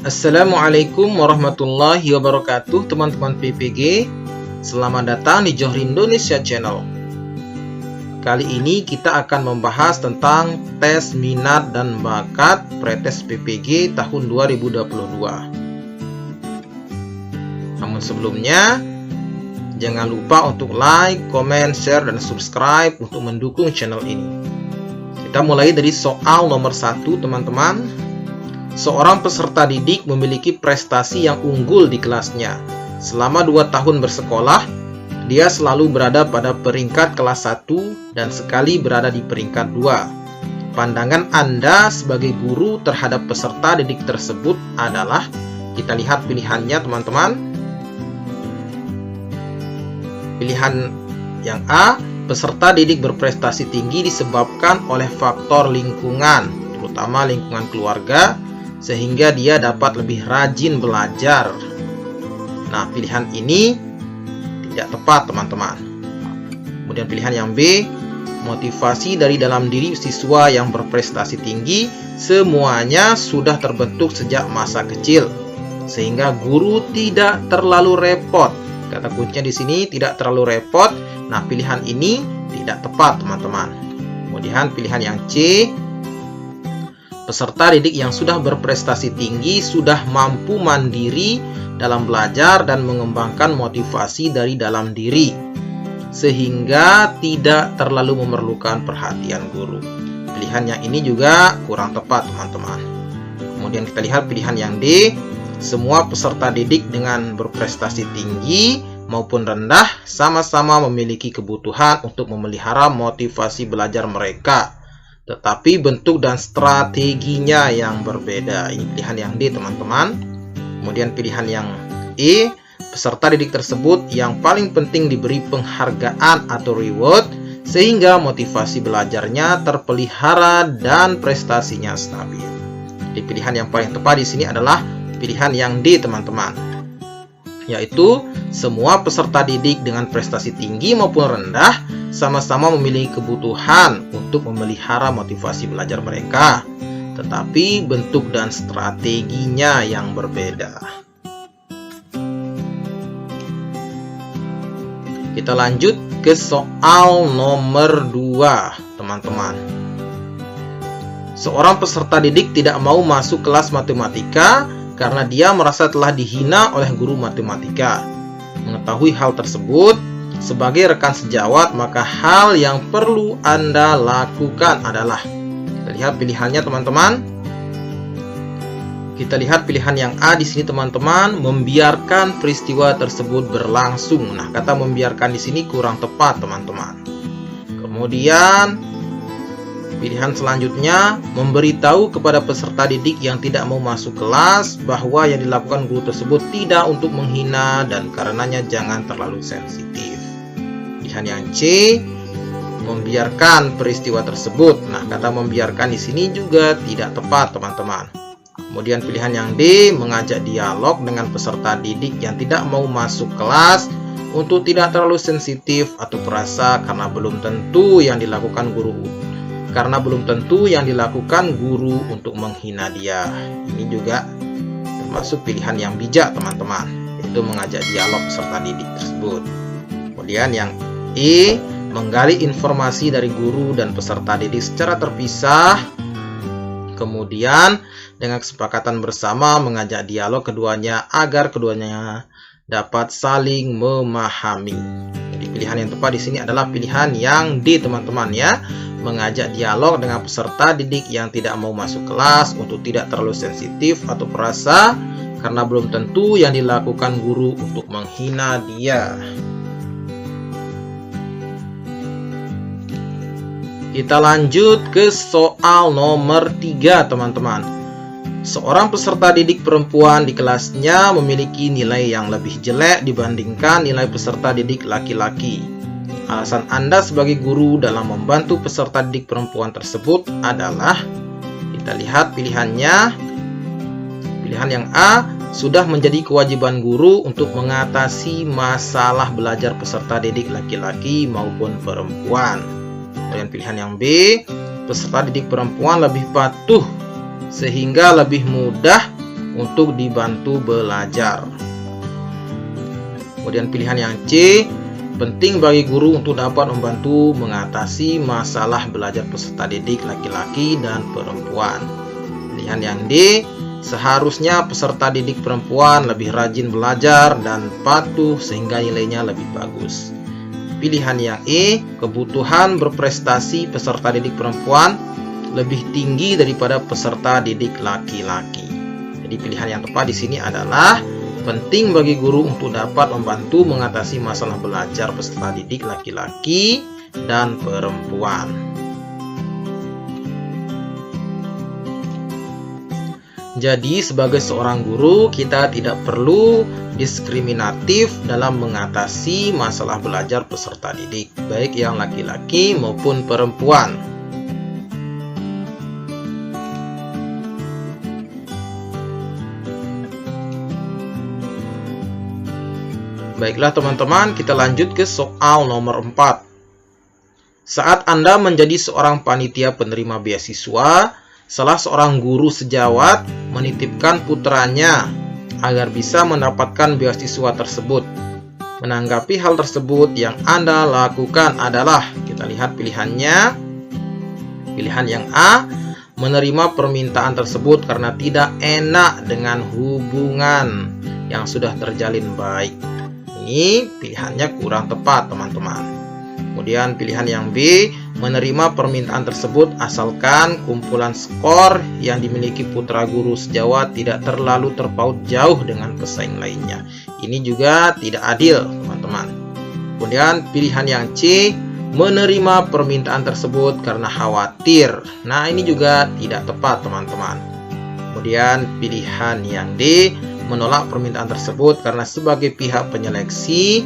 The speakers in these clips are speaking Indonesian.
Assalamualaikum warahmatullahi wabarakatuh, teman-teman PPG. Selamat datang di Johri Indonesia Channel. Kali ini kita akan membahas tentang tes minat dan bakat Pretes PPG tahun 2022. Namun sebelumnya, jangan lupa untuk like, comment, share, dan subscribe untuk mendukung channel ini. Kita mulai dari soal nomor 1, teman-teman. Seorang peserta didik memiliki prestasi yang unggul di kelasnya. Selama 2 tahun bersekolah, dia selalu berada pada peringkat kelas 1 dan sekali berada di peringkat 2. Pandangan Anda sebagai guru terhadap peserta didik tersebut adalah, kita lihat pilihannya teman-teman. Pilihan yang A, peserta didik berprestasi tinggi disebabkan oleh faktor lingkungan, terutama lingkungan keluarga, sehingga dia dapat lebih rajin belajar. Nah, pilihan ini tidak tepat, teman-teman. Kemudian pilihan yang B, motivasi dari dalam diri siswa yang berprestasi tinggi semuanya sudah terbentuk sejak masa kecil, sehingga guru tidak terlalu repot. Kata kuncinya di sini tidak terlalu repot. Nah, pilihan ini tidak tepat, teman-teman. Kemudian pilihan yang C, peserta didik yang sudah berprestasi tinggi sudah mampu mandiri dalam belajar dan mengembangkan motivasi dari dalam diri, sehingga tidak terlalu memerlukan perhatian guru. Pilihan yang ini juga kurang tepat, teman-teman. Kemudian kita lihat pilihan yang D, semua peserta didik dengan berprestasi tinggi maupun rendah sama-sama memiliki kebutuhan untuk memelihara motivasi belajar mereka, tetapi bentuk dan strateginya yang berbeda. Ini pilihan yang D, teman-teman. Kemudian pilihan yang E, peserta didik tersebut yang paling penting diberi penghargaan atau reward, sehingga motivasi belajarnya terpelihara dan prestasinya stabil. Jadi pilihan yang paling tepat di sini adalah pilihan yang D, teman-teman, yaitu semua peserta didik dengan prestasi tinggi maupun rendah sama-sama memiliki kebutuhan untuk memelihara motivasi belajar mereka, tetapi bentuk dan strateginya yang berbeda. Kita lanjut ke soal nomor 2, teman-teman. Seorang peserta didik tidak mau masuk kelas matematika karena dia merasa telah dihina oleh guru matematika. Mengetahui hal tersebut, sebagai rekan sejawat, maka hal yang perlu Anda lakukan adalah, kita lihat pilihannya, teman-teman. Kita lihat pilihan yang A di sini, teman-teman, membiarkan peristiwa tersebut berlangsung. Nah, kata membiarkan di sini kurang tepat, teman-teman. Kemudian pilihan selanjutnya, memberitahu kepada peserta didik yang tidak mau masuk kelas bahwa yang dilakukan guru tersebut tidak untuk menghina dan karenanya jangan terlalu sensitif. Pilihan yang C, membiarkan peristiwa tersebut. Nah, kata membiarkan di sini juga tidak tepat, teman-teman. Kemudian pilihan yang D, mengajak dialog dengan peserta didik yang tidak mau masuk kelas untuk tidak terlalu sensitif atau perasa karena belum tentu yang dilakukan guru untuk menghina dia. Ini juga termasuk pilihan yang bijak, teman-teman, yaitu mengajak dialog peserta didik tersebut. Kemudian yang E, menggali informasi dari guru dan peserta didik secara terpisah. Kemudian dengan kesepakatan bersama mengajak dialog keduanya agar keduanya dapat saling memahami. Jadi pilihan yang tepat di sini adalah pilihan yang D, teman-teman, ya. Mengajak dialog dengan peserta didik yang tidak mau masuk kelas untuk tidak terlalu sensitif atau perasa karena belum tentu yang dilakukan guru untuk menghina dia. Kita lanjut ke soal nomor 3, teman-teman. Seorang peserta didik perempuan di kelasnya memiliki nilai yang lebih jelek dibandingkan nilai peserta didik laki-laki. Alasan Anda sebagai guru dalam membantu peserta didik perempuan tersebut adalah, kita lihat pilihannya. Pilihan yang A, sudah menjadi kewajiban guru untuk mengatasi masalah belajar peserta didik laki-laki maupun perempuan. Dan pilihan yang B, peserta didik perempuan lebih patuh sehingga lebih mudah untuk dibantu belajar. Kemudian pilihan yang C, penting bagi guru untuk dapat membantu mengatasi masalah belajar peserta didik laki-laki dan perempuan. Pilihan yang D, seharusnya peserta didik perempuan lebih rajin belajar dan patuh sehingga nilainya lebih bagus. Pilihan yang E, kebutuhan berprestasi peserta didik perempuan lebih tinggi daripada peserta didik laki-laki. Jadi pilihan yang tepat di sini adalah penting bagi guru untuk dapat membantu mengatasi masalah belajar peserta didik laki-laki dan perempuan. Jadi sebagai seorang guru, kita tidak perlu diskriminatif dalam mengatasi masalah belajar peserta didik, baik yang laki-laki maupun perempuan. Baiklah teman-teman, kita lanjut ke soal nomor 4. Saat Anda menjadi seorang panitia penerima beasiswa, salah seorang guru sejawat menitipkan putranya agar bisa mendapatkan beasiswa tersebut. Menanggapi hal tersebut, yang Anda lakukan adalah, kita lihat pilihannya. Pilihan yang A, menerima permintaan tersebut karena tidak enak dengan hubungan yang sudah terjalin baik. Ini pilihannya kurang tepat, teman-teman. Kemudian pilihan yang B, menerima permintaan tersebut asalkan kumpulan skor yang dimiliki putra guru sejawat tidak terlalu terpaut jauh dengan pesaing lainnya. Ini juga tidak adil, teman-teman. Kemudian pilihan yang C, menerima permintaan tersebut karena khawatir. Nah, ini juga tidak tepat, teman-teman. Kemudian pilihan yang D, menolak permintaan tersebut karena sebagai pihak penyeleksi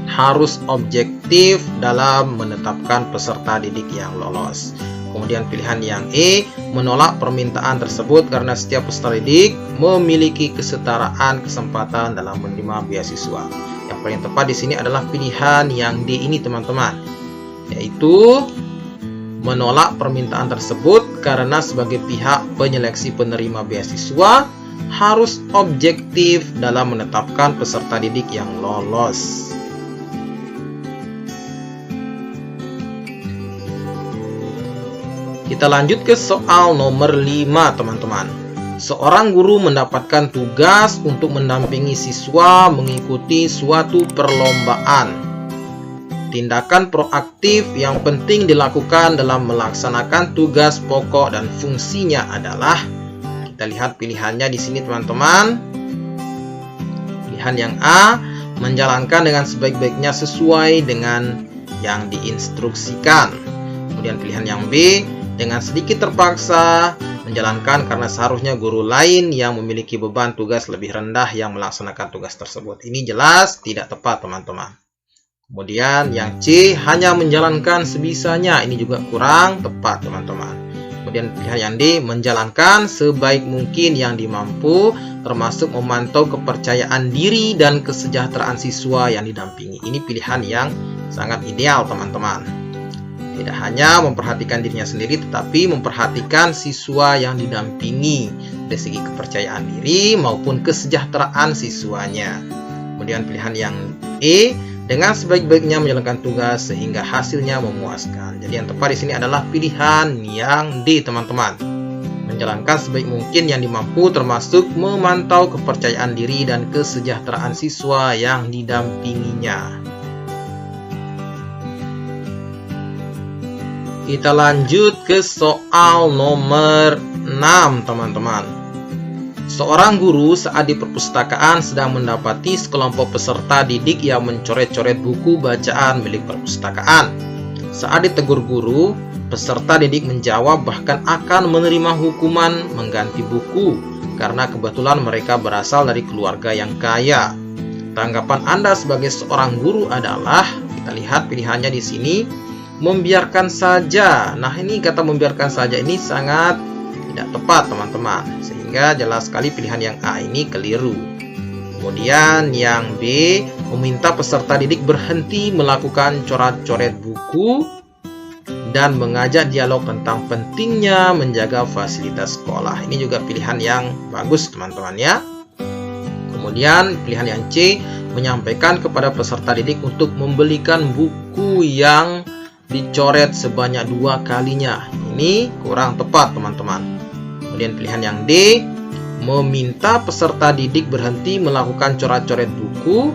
harus objektif dalam menetapkan peserta didik yang lolos. Kemudian pilihan yang E, menolak permintaan tersebut karena setiap peserta didik memiliki kesetaraan kesempatan dalam menerima beasiswa. Yang paling tepat di sini adalah pilihan yang D ini, teman-teman, yaitu menolak permintaan tersebut karena sebagai pihak penyeleksi penerima beasiswa harus objektif dalam menetapkan peserta didik yang lolos. Kita lanjut ke soal nomor 5, teman-teman. Seorang guru mendapatkan tugas untuk mendampingi siswa mengikuti suatu perlombaan. Tindakan proaktif yang penting dilakukan dalam melaksanakan tugas pokok dan fungsinya adalah, kita lihat pilihannya di sini, teman-teman. Pilihan yang A, menjalankan dengan sebaik-baiknya sesuai dengan yang diinstruksikan. Kemudian pilihan yang B, dengan sedikit terpaksa menjalankan karena seharusnya guru lain yang memiliki beban tugas lebih rendah yang melaksanakan tugas tersebut. Ini jelas tidak tepat, teman-teman. Kemudian yang C, hanya menjalankan sebisanya. Ini juga kurang tepat, teman-teman. Kemudian pilihan yang D, menjalankan sebaik mungkin yang dimampu, termasuk memantau kepercayaan diri dan kesejahteraan siswa yang didampingi. Ini pilihan yang sangat ideal, teman-teman. Tidak hanya memperhatikan dirinya sendiri, tetapi memperhatikan siswa yang didampingi dari segi kepercayaan diri maupun kesejahteraan siswanya. Kemudian pilihan yang E, dengan sebaik-baiknya menjalankan tugas sehingga hasilnya memuaskan. Jadi yang tepat di sini adalah pilihan yang D, teman-teman. Menjalankan sebaik mungkin yang dimampu, termasuk memantau kepercayaan diri dan kesejahteraan siswa yang didampinginya. Kita lanjut ke soal nomor 6, teman-teman. Seorang guru saat di perpustakaan sedang mendapati sekelompok peserta didik yang mencoret-coret buku bacaan milik perpustakaan. Saat ditegur guru, peserta didik menjawab bahkan akan menerima hukuman mengganti buku karena kebetulan mereka berasal dari keluarga yang kaya. Tanggapan Anda sebagai seorang guru adalah, kita lihat pilihannya di sini, membiarkan saja. Nah, ini kata membiarkan saja ini sangat tidak tepat, teman-teman. Sehingga jelas sekali pilihan yang A ini keliru. Kemudian yang B, meminta peserta didik berhenti melakukan coret-coret buku dan mengajak dialog tentang pentingnya menjaga fasilitas sekolah. Ini juga pilihan yang bagus teman-teman ya. Kemudian pilihan yang C, menyampaikan kepada peserta didik untuk membelikan buku yang dicoret sebanyak 2 kalinya. Ini kurang tepat teman-teman. Kemudian pilihan yang D, meminta peserta didik berhenti melakukan coret-coret buku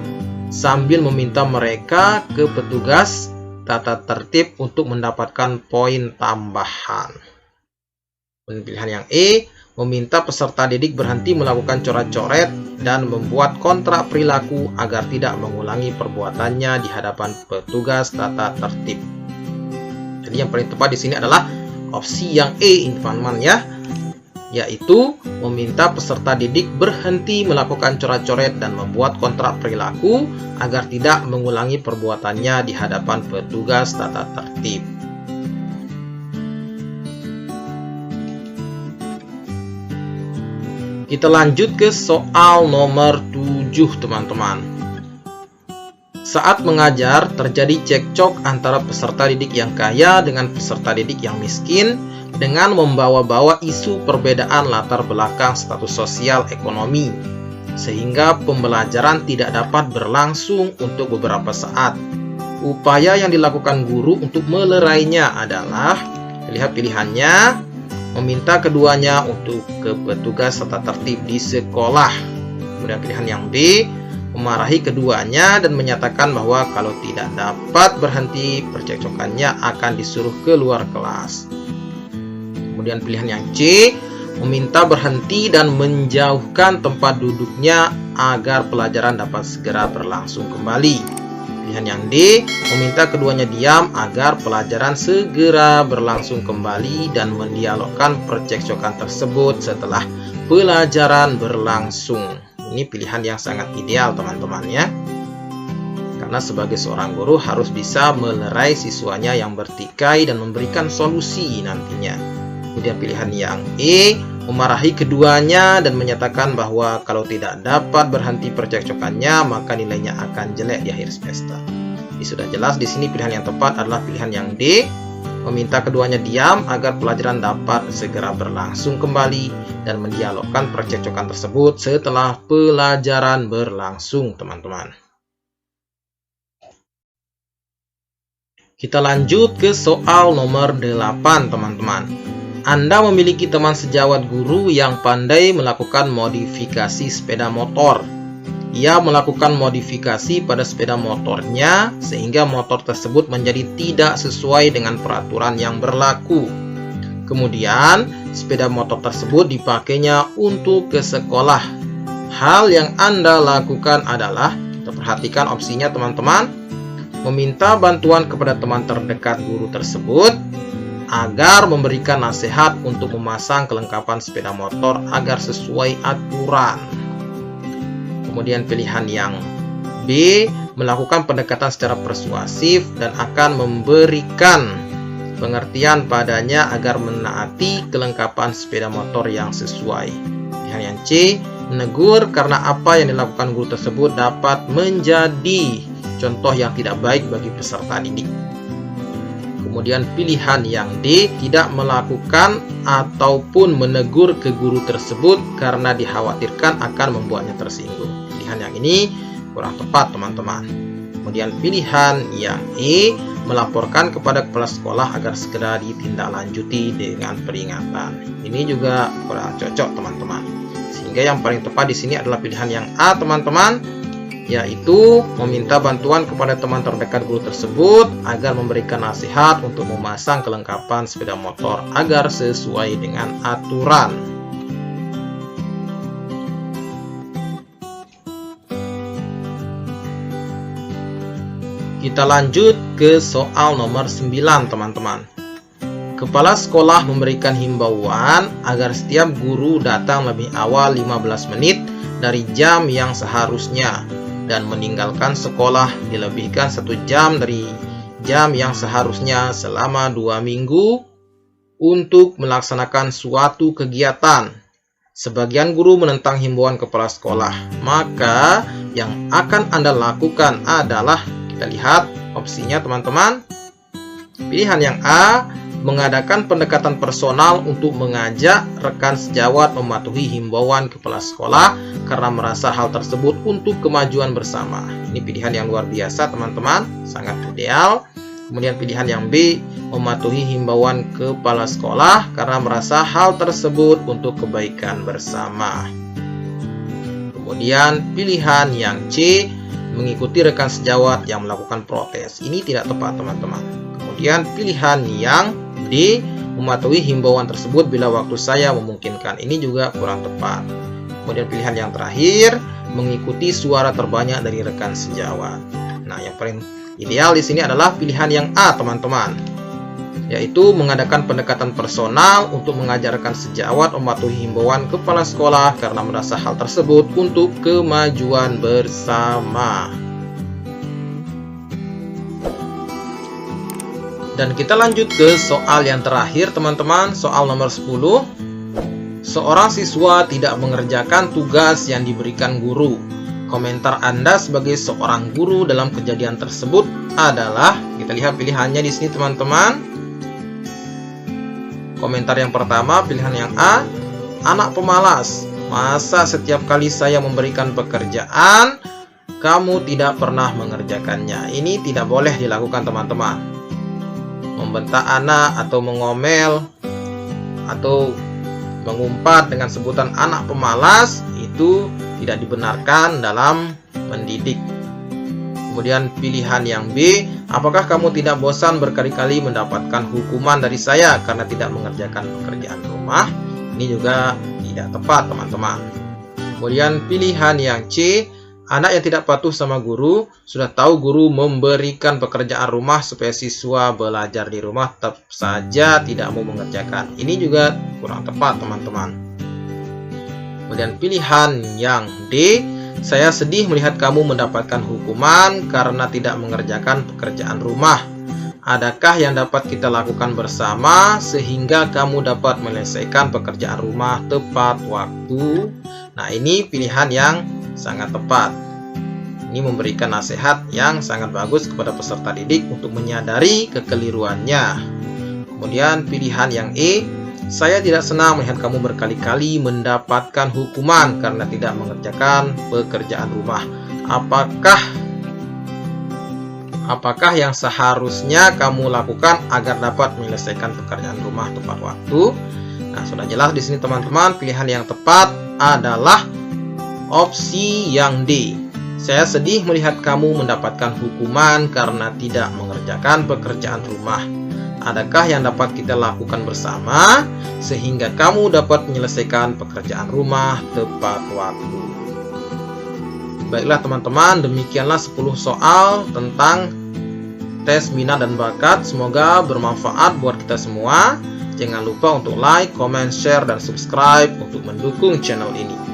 sambil meminta mereka ke petugas tata tertib untuk mendapatkan poin tambahan. Dan pilihan yang E, meminta peserta didik berhenti melakukan coret-coret dan membuat kontrak perilaku agar tidak mengulangi perbuatannya di hadapan petugas tata tertib. Jadi yang paling tepat di sini adalah opsi yang E, teman-teman ya, yaitu meminta peserta didik berhenti melakukan coret-coret dan membuat kontrak perilaku agar tidak mengulangi perbuatannya di hadapan petugas tata tertib. Kita lanjut ke soal nomor 7 teman-teman. Saat mengajar terjadi cekcok antara peserta didik yang kaya dengan peserta didik yang miskin dengan membawa-bawa isu perbedaan latar belakang status sosial ekonomi, sehingga pembelajaran tidak dapat berlangsung untuk beberapa saat. Upaya yang dilakukan guru untuk melerainya adalah, lihat pilihannya, meminta keduanya untuk ke petugas tata tertib di sekolah. Kemudian pilihan yang B, memarahi keduanya dan menyatakan bahwa kalau tidak dapat berhenti percekcokannya akan disuruh keluar kelas. Kemudian pilihan yang C, meminta berhenti dan menjauhkan tempat duduknya agar pelajaran dapat segera berlangsung kembali. Pilihan yang D, meminta keduanya diam agar pelajaran segera berlangsung kembali dan mendialogkan percekcokan tersebut setelah pelajaran berlangsung. Ini pilihan yang sangat ideal teman-teman ya. Karena sebagai seorang guru harus bisa melerai siswanya yang bertikai dan memberikan solusi nantinya. Kemudian pilihan yang E, memarahi keduanya dan menyatakan bahwa kalau tidak dapat berhenti percekcokannya maka nilainya akan jelek di akhir semester. Ini sudah jelas di sini pilihan yang tepat adalah pilihan yang D, meminta keduanya diam agar pelajaran dapat segera berlangsung kembali dan mendialogkan percekcokan tersebut setelah pelajaran berlangsung teman-teman. Kita lanjut ke soal nomor 8 teman-teman. Anda memiliki teman sejawat guru yang pandai melakukan modifikasi sepeda motor. Ia melakukan modifikasi pada sepeda motornya sehingga motor tersebut menjadi tidak sesuai dengan peraturan yang berlaku. Kemudian, sepeda motor tersebut dipakainya untuk ke sekolah. Hal yang Anda lakukan adalah, kita perhatikan opsinya teman-teman, meminta bantuan kepada teman terdekat guru tersebut agar memberikan nasihat untuk memasang kelengkapan sepeda motor agar sesuai aturan. Kemudian pilihan yang B, melakukan pendekatan secara persuasif dan akan memberikan pengertian padanya agar menaati kelengkapan sepeda motor yang sesuai. Pilihan yang C, menegur karena apa yang dilakukan guru tersebut dapat menjadi contoh yang tidak baik bagi peserta didik. Kemudian pilihan yang D, tidak melakukan ataupun menegur ke guru tersebut karena dikhawatirkan akan membuatnya tersinggung. Pilihan yang ini kurang tepat teman-teman. Kemudian pilihan yang E, melaporkan kepada kepala sekolah agar segera ditindaklanjuti dengan peringatan. Ini juga kurang cocok teman-teman. Sehingga yang paling tepat di sini adalah pilihan yang A teman-teman, yaitu meminta bantuan kepada teman terdekat guru tersebut agar memberikan nasihat untuk memasang kelengkapan sepeda motor agar sesuai dengan aturan. Kita lanjut ke soal nomor 9 teman-teman. Kepala sekolah memberikan himbauan agar setiap guru datang lebih awal 15 menit dari jam yang seharusnya dan meninggalkan sekolah dilebihkan 1 jam dari jam yang seharusnya selama 2 minggu untuk melaksanakan suatu kegiatan. Sebagian guru menentang himbauan kepala sekolah. Maka yang akan Anda lakukan adalah, kita lihat opsinya teman-teman. Pilihan yang A, mengadakan pendekatan personal untuk mengajak rekan sejawat mematuhi himbauan kepala sekolah karena merasa hal tersebut untuk kemajuan bersama. Ini pilihan yang luar biasa teman-teman, sangat ideal. Kemudian pilihan yang B, mematuhi himbauan kepala sekolah karena merasa hal tersebut untuk kebaikan bersama. Kemudian pilihan yang C, mengikuti rekan sejawat yang melakukan protes. Ini tidak tepat teman-teman. Kemudian pilihan yang D, mematuhi himbauan tersebut bila waktu saya memungkinkan. Ini juga kurang tepat. Kemudian pilihan yang terakhir, mengikuti suara terbanyak dari rekan sejawat. Nah, yang paling ideal di sini adalah pilihan yang A, teman-teman, yaitu mengadakan pendekatan personal untuk mengajarkan sejawat mematuhi himbauan kepala sekolah karena merasa hal tersebut untuk kemajuan bersama. Dan kita lanjut ke soal yang terakhir teman-teman, soal nomor 10. Seorang siswa tidak mengerjakan tugas yang diberikan guru. Komentar Anda sebagai seorang guru dalam kejadian tersebut adalah, kita lihat pilihannya di sini teman-teman. Komentar yang pertama, pilihan yang A, anak pemalas. Masa setiap kali saya memberikan pekerjaan, kamu tidak pernah mengerjakannya. Ini tidak boleh dilakukan teman-teman. Membentak anak atau mengomel atau mengumpat dengan sebutan anak pemalas itu tidak dibenarkan dalam mendidik. Kemudian pilihan yang B, apakah kamu tidak bosan berkali-kali mendapatkan hukuman dari saya karena tidak mengerjakan pekerjaan rumah? Ini juga tidak tepat teman-teman. Kemudian pilihan yang C, anak yang tidak patuh sama guru, sudah tahu guru memberikan pekerjaan rumah supaya siswa belajar di rumah, tetap saja tidak mau mengerjakan. Ini juga kurang tepat teman-teman. Kemudian pilihan yang D, saya sedih melihat kamu mendapatkan hukuman karena tidak mengerjakan pekerjaan rumah. Adakah yang dapat kita lakukan bersama sehingga kamu dapat menyelesaikan pekerjaan rumah tepat waktu? Nah, ini pilihan yang sangat tepat. Ini memberikan nasihat yang sangat bagus kepada peserta didik untuk menyadari kekeliruannya. Kemudian pilihan yang E, saya tidak senang melihat kamu berkali-kali mendapatkan hukuman karena tidak mengerjakan pekerjaan rumah. Apakah yang seharusnya kamu lakukan agar dapat menyelesaikan pekerjaan rumah tepat waktu? Nah, sudah jelas di sini teman-teman, pilihan yang tepat adalah opsi yang D. Saya sedih melihat kamu mendapatkan hukuman karena tidak mengerjakan pekerjaan rumah. Adakah yang dapat kita lakukan bersama sehingga kamu dapat menyelesaikan pekerjaan rumah tepat waktu? Baiklah teman-teman, demikianlah 10 soal tentang tes minat dan bakat. Semoga bermanfaat buat kita semua. Jangan lupa untuk like, comment, share, dan subscribe untuk mendukung channel ini.